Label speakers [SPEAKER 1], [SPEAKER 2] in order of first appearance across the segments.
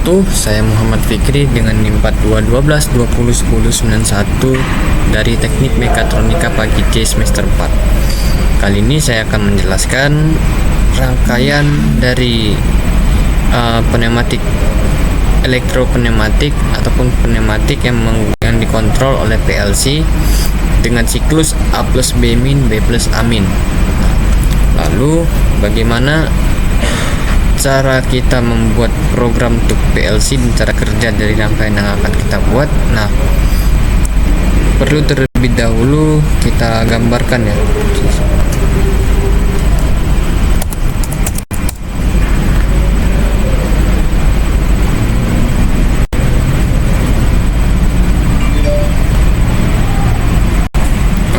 [SPEAKER 1] wabarakatuh. Saya Muhammad Fikri dengan NIM 4212201091 dari Teknik Mekatronika Pagi C semester 4. Kali ini saya akan menjelaskan rangkaian dari pneumatik, elektropneumatik ataupun pneumatik yang dikontrol oleh PLC dengan siklus A plus B min B plus A min. Lalu bagaimana cara kita membuat program untuk PLC dan cara kerja dari rangkaian yang akan kita buat. Nah, perlu terlebih dahulu kita gambarkan ya.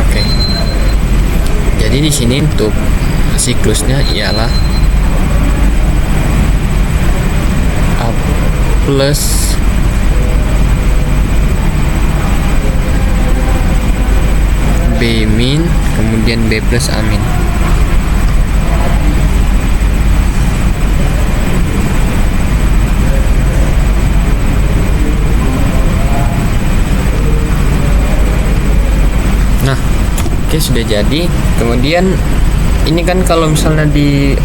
[SPEAKER 1] Oke. Jadi di sini untuk siklusnya ialah plus B min kemudian B plus A min. Nah, oke, sudah jadi. Kemudian ini kan kalau misalnya di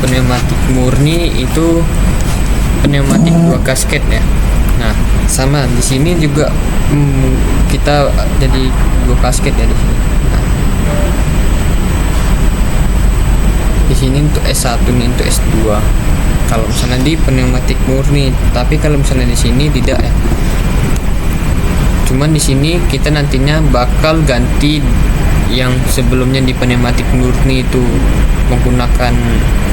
[SPEAKER 1] pneumatik murni itu pneumatik 2 kasket ya. Nah, sama di sini juga kita jadi 2 kasket ya di sini. Nah, di sini untuk S1 ini untuk S2. Kalau misalnya di pneumatik murni, tapi kalau misalnya di sini tidak ya. Cuman di sini kita nantinya bakal ganti yang sebelumnya di pneumatik murni itu menggunakan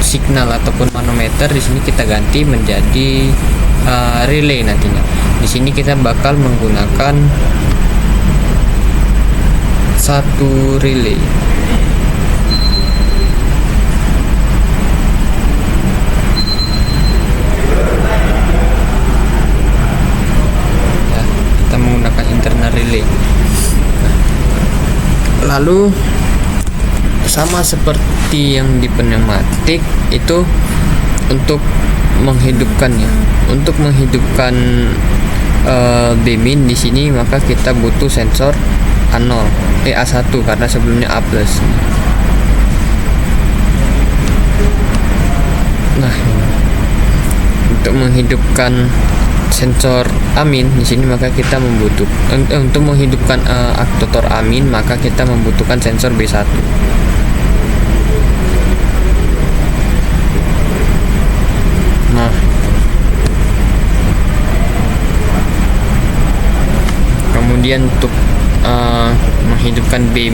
[SPEAKER 1] signal ataupun manometer, di sini kita ganti menjadi relay nantinya. Di sini kita bakal menggunakan satu relay. Ya, kita menggunakan internal relay. Lalu sama seperti yang di pneumatik itu untuk menghidupkannya. Untuk menghidupkan B min di sini maka kita butuh sensor A0, A1 karena sebelumnya A+. Nah, untuk menghidupkan sensor A min di sini maka kita membutuhkan untuk menghidupkan aktuator A min maka kita membutuhkan sensor B1. Nah, kemudian untuk menghidupkan B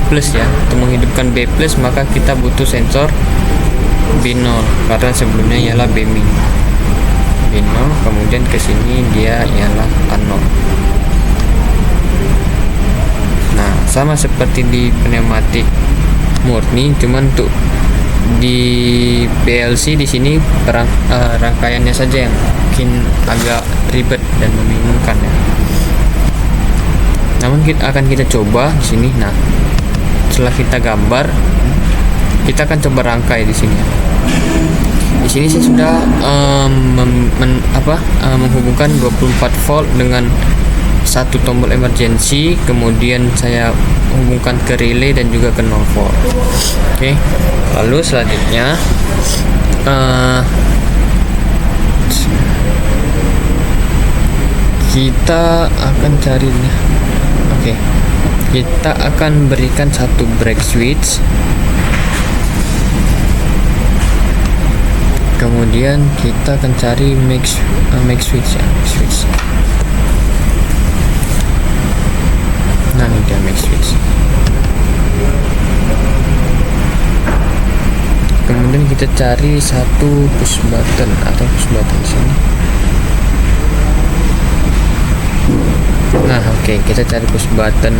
[SPEAKER 1] plus ya, untuk menghidupkan B plus maka kita butuh sensor B0 karena sebelumnya ialah B min. B0 kemudian ke sini dia ialah A0. Nah, sama seperti di pneumatik murni, cuman untuk di PLC di sini rangkaiannya saja yang mungkin agak ribet dan membingungkan ya. Namun akan kita coba di sini. Nah, setelah kita gambar, kita akan coba rangkai di sini ya. Di sini saya sudah menghubungkan 24 volt dengan satu tombol emergency, kemudian saya hubungkan ke relay dan juga ke 0 volt. Oke. Lalu selanjutnya kita akan cari nih. Oke. Kita akan berikan satu break switch. Kemudian kita akan cari make switch ya, switch. Nah, ini dia make switch. Kemudian kita cari satu push button atau push button di sini. Nah, oke, kita cari push button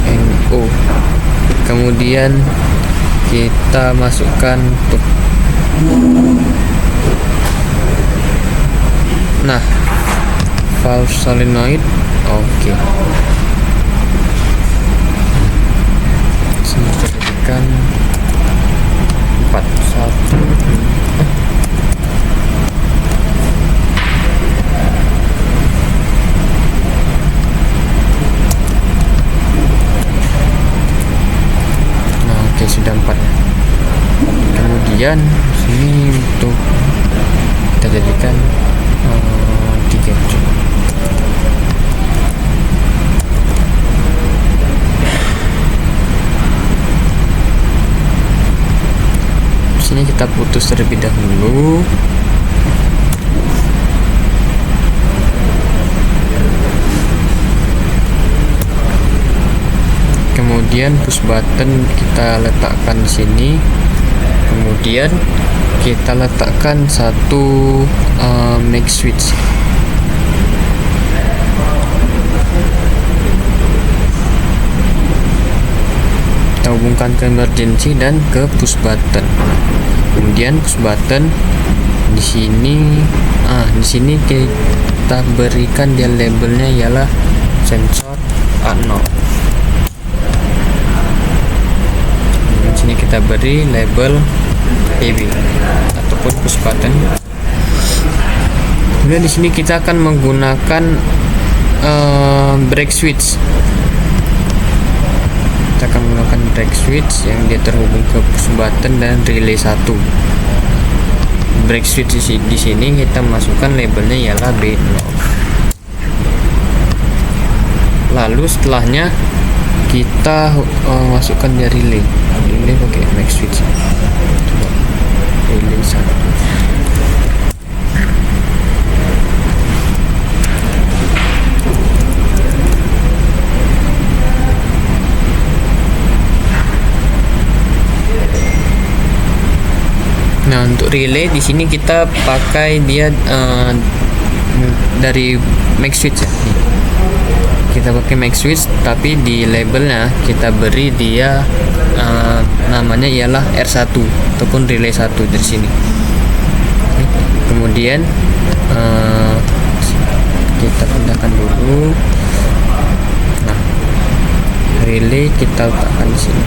[SPEAKER 1] NO. Kemudian kita masukkan untuk valve solenoid. Oke. Sini kita jadikan 4 1 kemudian sini untuk kita jadikan 3 jam. Sini kita putus terlebih dahulu. Kemudian push button kita letakkan di sini. Kemudian kita letakkan satu make switch. Kita hubungkan ke emergency dan ke push button. Kemudian push button di sini kita berikan dia labelnya ialah sensor A0. Di sini kita beri label PB ataupun push button. Kemudian di sini kita akan menggunakan brake switch. Kita akan menggunakan brake switch yang dia terhubung ke push button dan relay 1. Brake switch di sini kita masukkan labelnya ialah B0. Lalu setelahnya kita masukkan dia relay pakai make switch. Coba relay 1. Nah, untuk relay di sini kita pakai dia dari make switch ya. Kita pakai make switch, tapi di labelnya kita beri dia namanya ialah R1 ataupun relay 1 dari sini. Kemudian kita pindahkan dulu. Nah, relay kita letakkan di sini.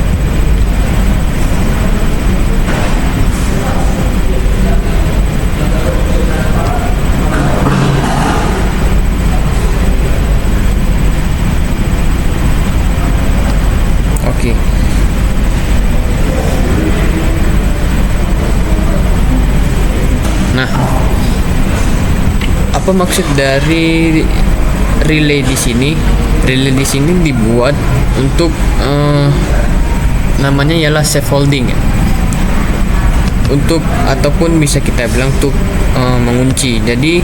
[SPEAKER 1] Oke. Nah, apa maksud dari relay di sini? Relay di sini dibuat untuk namanya ialah safe holding ya. Untuk ataupun bisa kita bilang untuk mengunci. Jadi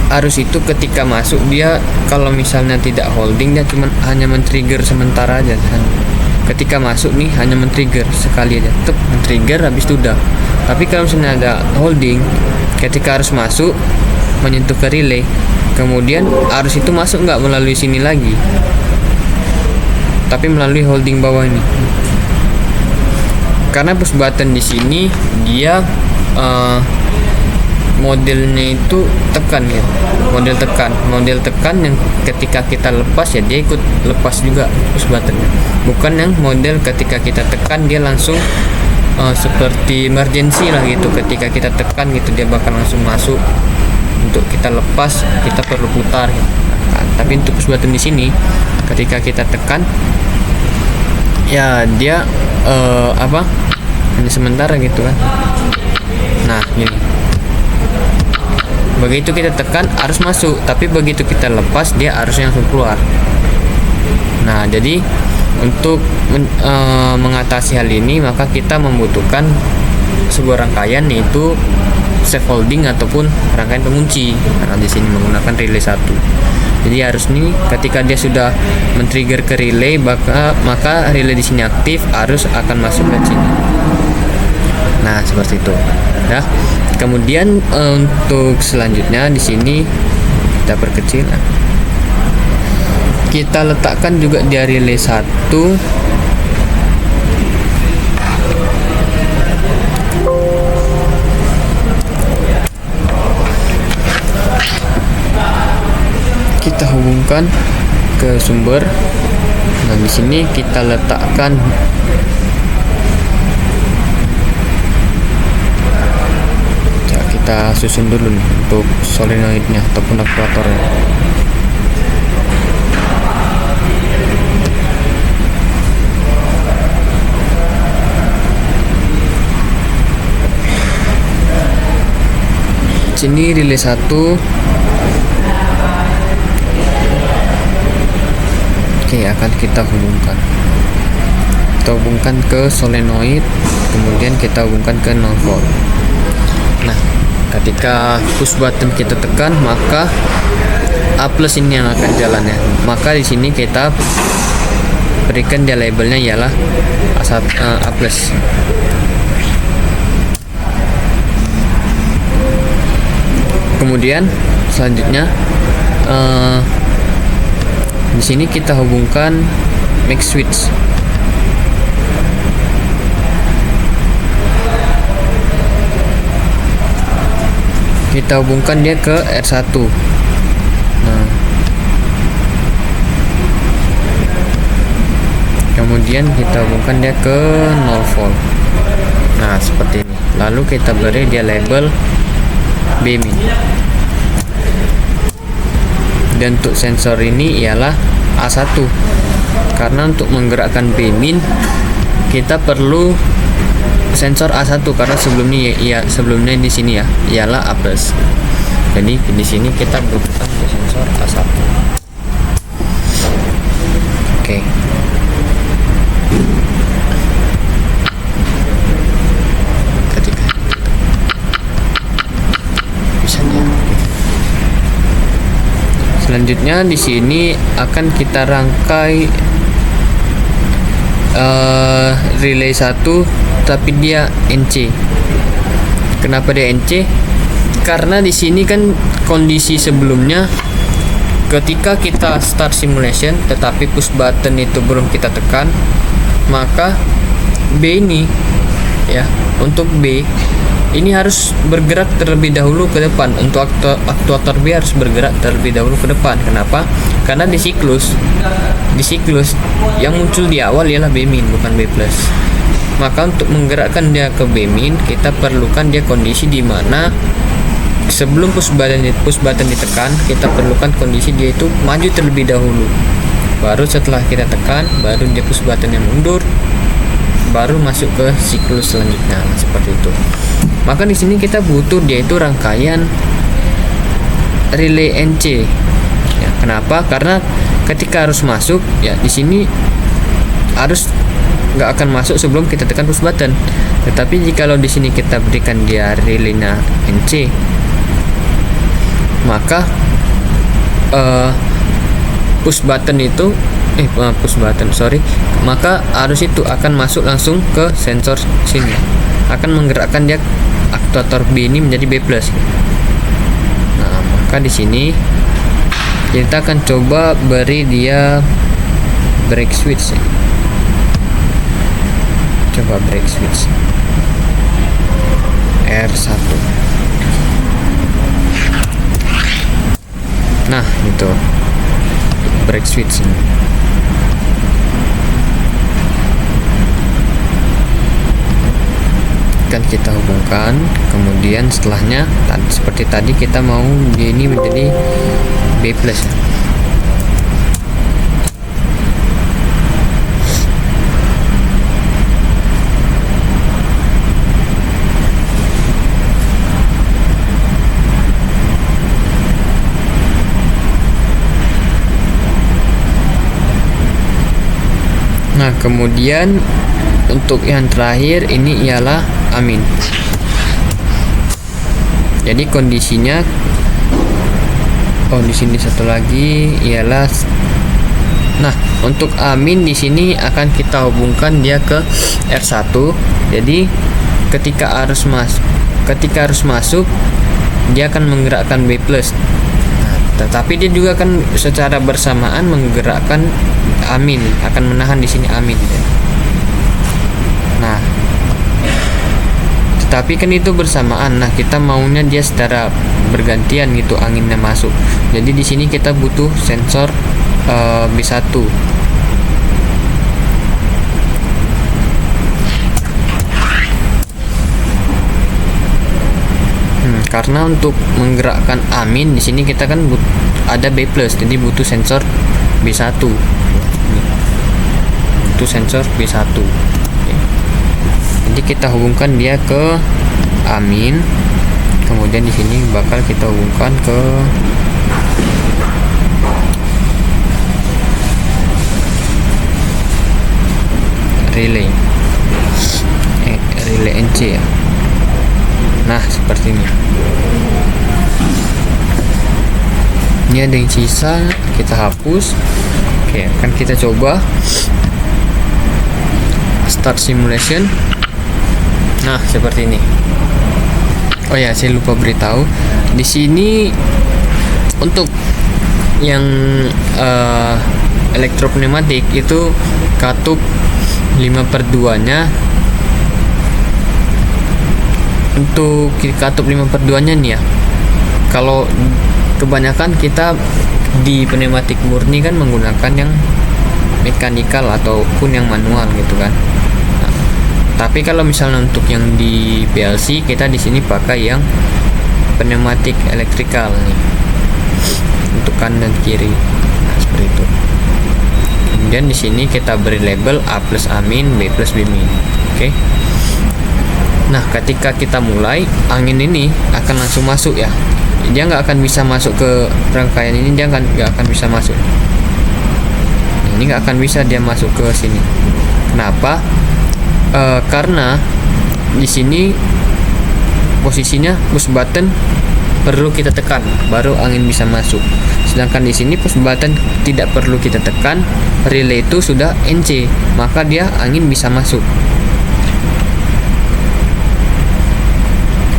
[SPEAKER 1] arus itu ketika masuk dia kalau misalnya tidak holding dia cuma hanya men-trigger sementara aja kan. Ketika masuk nih hanya men-trigger sekali aja, men-trigger habis itu udah. Tapi kalau misalnya ada holding, ketika arus masuk menyentuh ke relay, kemudian arus itu masuk nggak melalui sini lagi, tapi melalui holding bawah ini. Karena push button di sini dia modelnya itu tekan ya, model tekan yang ketika kita lepas ya dia ikut lepas juga push buttonnya, bukan yang model ketika kita tekan dia langsung seperti emergency lah gitu, ketika kita tekan gitu dia bakal langsung masuk. Untuk kita lepas kita perlu putar gitu. Nah, tapi untuk push button di sini ketika kita tekan ya dia hanya sementara gitu kan. Nah gini, begitu kita tekan arus masuk, tapi begitu kita lepas dia arusnya langsung keluar. Nah, jadi untuk mengatasi hal ini maka kita membutuhkan sebuah rangkaian yaitu safe holding ataupun rangkaian pengunci. Nah, di sini menggunakan relay 1. Jadi arus ini ketika dia sudah men-trigger ke relay maka relay di sini aktif, arus akan masuk ke sini. Nah, seperti itu. Nah, kemudian untuk selanjutnya di sini kita perkecil. Kita letakkan juga di relay 1. Kita hubungkan ke sumber. Nah, di sini kita letakkan kita susun dulu nih untuk solenoidnya ataupun aktuatornya. Sini relay 1. Oke, akan kita hubungkan. Kita hubungkan ke solenoid, kemudian kita hubungkan ke 0 volt. Nah, ketika push button kita tekan, maka A plus ini yang akan jalan ya. Maka di sini kita berikan dia labelnya ialah A plus. Kemudian selanjutnya di sini kita hubungkan max switch. Kita hubungkan dia ke R1. Nah, kemudian kita hubungkan dia ke 0 volt. Nah, seperti ini. Lalu kita beri dia label B min. Dan untuk sensor ini ialah A1. Karena untuk menggerakkan B min kita perlu sensor A1 karena sebelumnya di sini ya ialah A+. Jadi di sini kita butuhkan sensor A1. Oke. Ketika bisa dia. Selanjutnya di sini akan kita rangkai relay 1 tapi dia NC. Kenapa dia NC? Karena di sini kan kondisi sebelumnya ketika kita start simulation tetapi push button itu belum kita tekan, maka B ini ya, untuk B ini harus bergerak terlebih dahulu ke depan. Untuk aktuator B harus bergerak terlebih dahulu ke depan. Kenapa? Karena di siklus yang muncul di awal ialah B min bukan B plus. Maka untuk menggerakkan dia ke B min kita perlukan dia kondisi di mana sebelum push button ditekan, kita perlukan kondisi dia itu maju terlebih dahulu. Baru setelah kita tekan, baru dia push button yang mundur, baru masuk ke siklus selanjutnya. Nah, seperti itu. Maka di sini kita butuh dia itu rangkaian relay NC. Ya, kenapa? Karena ketika harus masuk, ya di sini harus nggak akan masuk sebelum kita tekan push button. Tetapi jikalau di sini kita berikan dia relaynya NC, maka push button maka arus itu akan masuk langsung ke sensor sini, akan menggerakkan dia aktuator B ini menjadi B plus. Nah, maka di sini kita akan coba beri dia break switch ya. Coba break switch R1. Nah, itu break switch ini. Kan kita hubungkan, kemudian setelahnya seperti tadi kita mau ini menjadi B plus ya. Nah, kemudian untuk yang terakhir ini ialah amin. Jadi kondisinya di sini satu lagi ialah, nah untuk amin di sini akan kita hubungkan dia ke R1. Jadi ketika arus masuk dia akan menggerakkan B plus. Tetapi dia juga akan secara bersamaan menggerakkan amin, akan menahan di sini amin. Nah, tetapi kan itu bersamaan. Nah, kita maunya dia secara bergantian gitu anginnya masuk. Jadi di sini kita butuh sensor B1. Karena untuk menggerakkan amin di sini kita kan ada B plus, jadi butuh sensor B1. Butuh sensor B1. Jadi kita hubungkan dia ke amin, Kemudian di sini bakal kita hubungkan ke relay NC ya. Nah, seperti ini. Ini ada yang sisa, kita hapus. Oke, akan kita coba start simulation. Nah, seperti ini. Oh ya, saya lupa beritahu. Di sini untuk yang elektropneumatik itu katup 5/2 nya. Untuk katup 5/2 nya nih ya. Kalau kebanyakan kita di pneumatik murni kan menggunakan yang mekanikal ataupun yang manual gitu kan. Nah, tapi kalau misalnya untuk yang di PLC kita di sini pakai yang pneumatik elektrikal nih. Untuk kanan dan kiri. Nah, seperti itu. Kemudian di sini kita beri label A plus A min, B plus B min. Oke. Nah, ketika kita mulai, angin ini akan langsung masuk ya. Dia nggak akan bisa masuk ke rangkaian ini, dia nggak akan bisa masuk. Nah, ini nggak akan bisa dia masuk ke sini. Kenapa? Karena di sini posisinya push button perlu kita tekan, baru angin bisa masuk. Sedangkan di sini push button tidak perlu kita tekan, relay itu sudah NC, maka dia angin bisa masuk.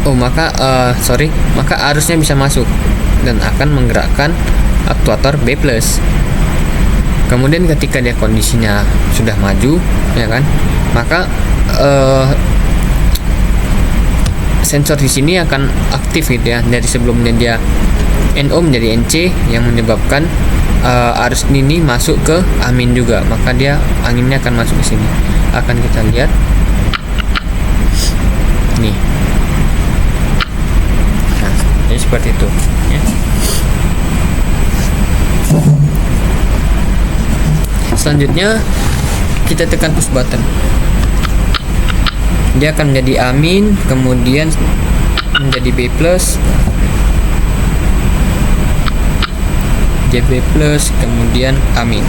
[SPEAKER 1] Maka arusnya bisa masuk dan akan menggerakkan aktuator B+. Kemudian ketika dia kondisinya sudah maju, ya kan, maka sensor di sini akan aktif gitu ya. Dari sebelumnya dia NO menjadi NC yang menyebabkan arus ini masuk ke amin juga, maka dia anginnya akan masuk ke sini. Akan kita lihat nih. Jadi seperti itu ya. Selanjutnya kita tekan push button, dia akan menjadi amin, kemudian menjadi B+, JB+, kemudian amin.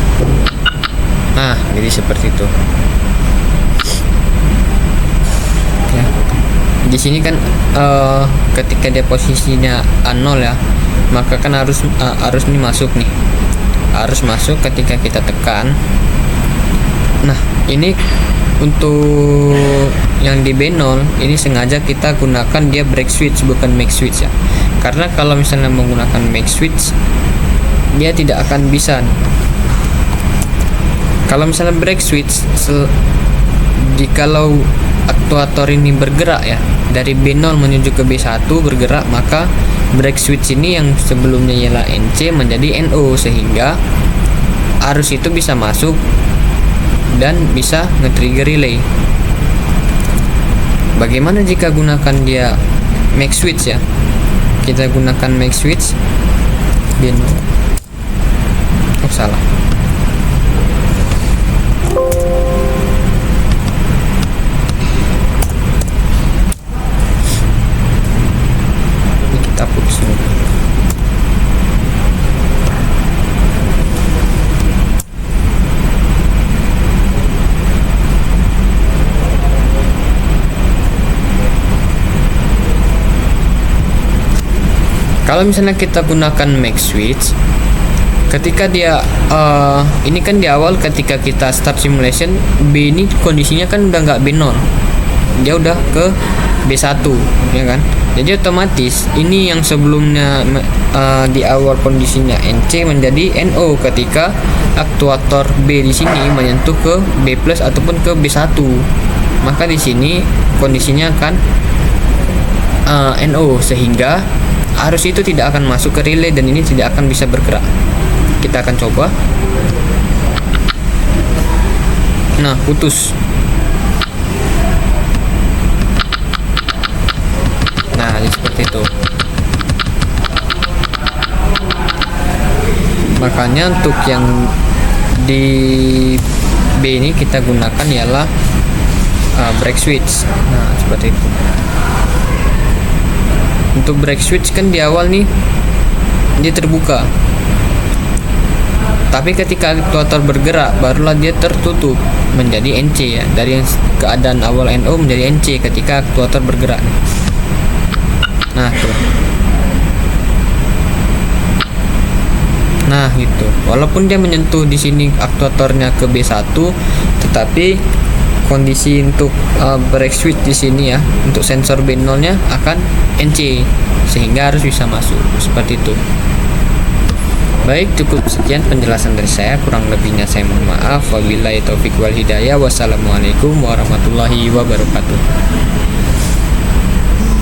[SPEAKER 1] Nah, jadi seperti itu ya. Di sini kan ketika dia posisinya A0 ya, maka kan arus ini masuk nih. Arus masuk ketika kita tekan. Nah, ini untuk yang di B0 ini sengaja kita gunakan dia brake switch, bukan make switch ya. Karena kalau misalnya menggunakan make switch, dia tidak akan bisa. Kalau misalnya brake switch, jikalau aktuator ini bergerak ya, dari B0 menuju ke B1 bergerak, maka brake switch ini yang sebelumnya ialah NC menjadi NO, sehingga arus itu bisa masuk dan bisa nge-trigger relay. Bagaimana jika gunakan dia make switch ya? Kita gunakan make switch B0. Salah. Kita putus dulu. Kalau misalnya kita gunakan make switch, ketika dia ini kan di awal ketika kita start simulation, B ini kondisinya kan udah nggak B0, dia udah ke B1 ya kan. Jadi otomatis ini yang sebelumnya di awal kondisinya NC menjadi NO ketika aktuator B di sini menyentuh ke B+ ataupun ke B1. Maka di sini kondisinya akan NO, sehingga arus itu tidak akan masuk ke relay dan ini tidak akan bisa bergerak. Kita akan coba. Nah, putus. Nah, seperti itu. Makanya untuk yang di B ini kita gunakan ialah brake switch. Nah, seperti itu. untuk brake switch kan di awal nih dia terbuka, tapi ketika aktuator bergerak barulah dia tertutup menjadi NC ya. Dari yang keadaan awal NO menjadi NC ketika aktuator bergerak. Nah tuh. Nah gitu. Walaupun dia menyentuh di sini aktuatornya ke B1, tetapi kondisi untuk brake switch di sini ya, untuk sensor B0 nya akan NC, sehingga harus bisa masuk seperti itu. Baik, cukup sekian penjelasan dari saya, kurang lebihnya saya mohon maaf. Wabillahi taufiq wal hidayah. Wassalamualaikum warahmatullahi wabarakatuh.